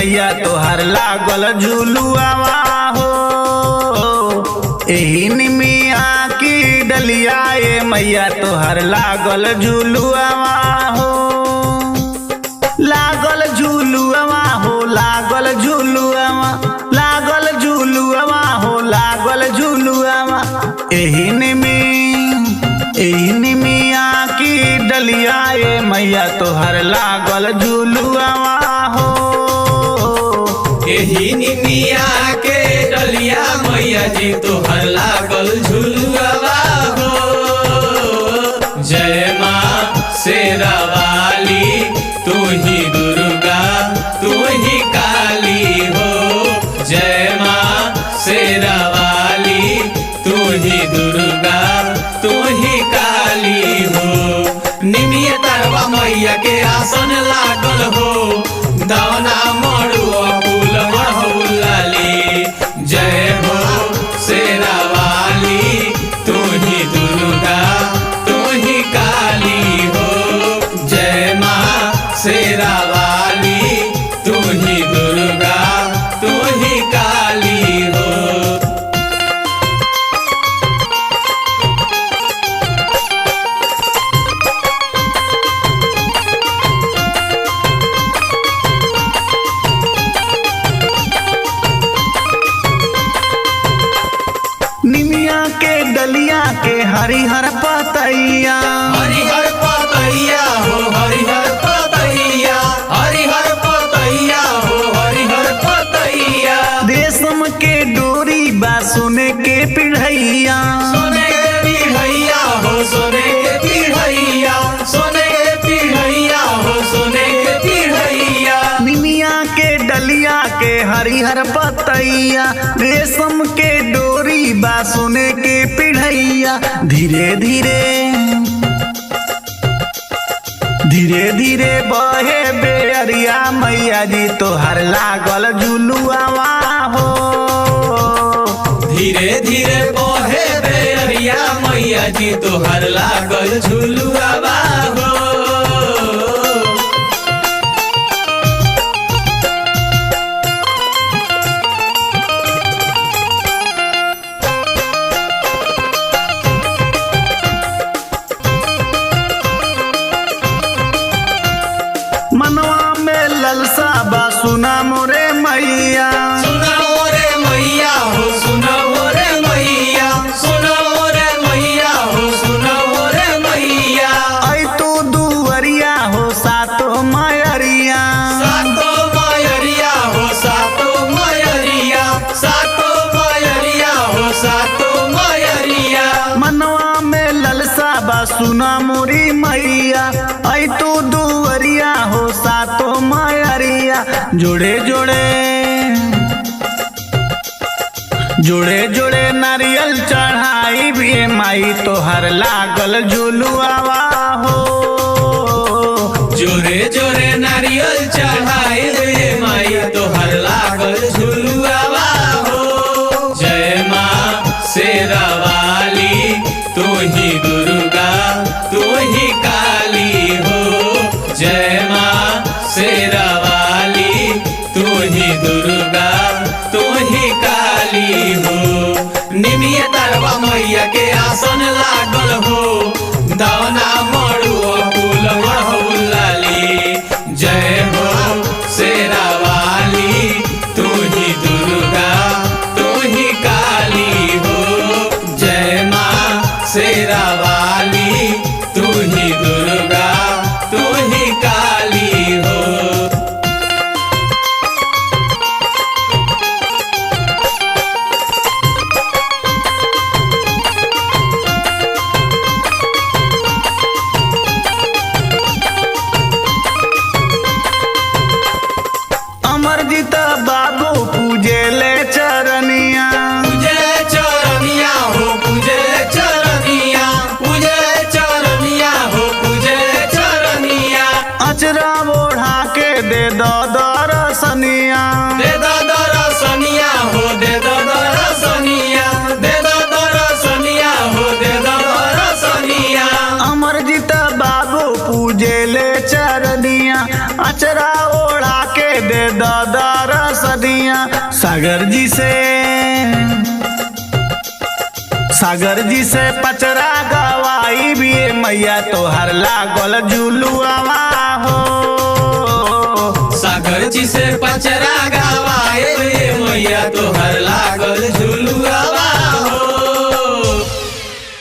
मैया तोहर लागल झुलुआवा हो। एही निमिया की डलिया ए मैया तोहर लागल झुलुआवा हो। लागल झुलुआवा हो, लागल झुलुआवा, लागल झुलुआवा हो, लागल झुलुआवा। एही निमिया की डलिया ए मैया तोहर लागल झुलुआवा हो। एही निमिया के डलिया मैया जी तोहर लागल झुलुआवा हो। जय माँ शेरा वाली तू ही दुर्गा तू ही काली हो। जय माँ शेरा वाली तू ही दुर्गा तू ही काली हो। निमिया तरवा मैया के आसन लागल हो। दावना मड़ुआ फूल मढ़ौलाली। जय हो शेरा वाली तू ही दुर्गा तू ही काली हो। जय माँ शेरा वाली तू ही दुर्गा तू ही काली हो। निमिया के डलिया के हरिहर पतैया, हरिहर पतैया हो हरिहर पतैया, हरिहर पतैया हो हरिहर पतैया। रेशम के डोरी बा सोने के पिढ़ैया, सोने के पिढ़ैया हो सोने के पिढ़ैया, सोने के पिढ़ैया हो सोने के पिढ़ैया। निमिया के डलिया के हरिहर पतैया, रेशम के डोरी बा सोने के पिढ़ैया। धीरे धीरे धीरे धीरे बहे बेअरिया मैया जी तोहर लागल झुलुआवा हो। धीरे धीरे बहे बेअरिया मैया जी तोहर लागल झुलुआवा हो। मनवा में ललसा बा सुना मोरे मैया, सुना मोरे मैया हो सुना मोरे मैया, सुना मोरे मैया हो सुना मोरे मैया। ऐ तो दुवरिया हो सातो मायरिया, सातो मायरिया हो सातो मायरिया, सातो मायरिया हो सातो मायरिया। मनवा में ललसा बा सुना मोरी मैया। ऐ तो दुवरिया हो सातो मायरिया। जोड़े जोड़े जोड़े जोड़े नारियल चढ़ाई भी माई तोहर लागल झुलुआवा हो। जोरे जोरे नारियल चढ़ाई रे माई तोहर लागल झुलुआवा हो। जय माँ शेरा वाली तू ही दुर्गा तू ही काली हो। जय माँ शेरा वाली तू ही दुर्गा तू ही काली हो। निमिया तरवा मैया के आसन लागल हो। दावना मड़ुआ फूल मढ़ौलाली। जय हो शेरा वाली तू ही दुर्गा तू ही काली हो। जय माँ शेरा वाली तू ही दुर्गा तू ही काली हो। अमरजीत बाबू पूजे ले चरनिया, पूजे चरनिया हो पूजे चरनिया, पूजे चरनिया हो पूजे चरनिया। अचरा ओढ़ा के दे दो दरसनिया, दे दो दरसनिया हो दे दो दरसनिया, दे दो दरसनिया हो दे दो दरसनिया। अमरजीत बाबू पूजे ले चरनिया। अचरा ओढ़ा के दे दादार सदिया। सागर जी से पचरा गवाई भी मैया तोहर लागल झुलुआ हो। सागर जी से पचरा गवाए मैया तोहर लागल झुलुआ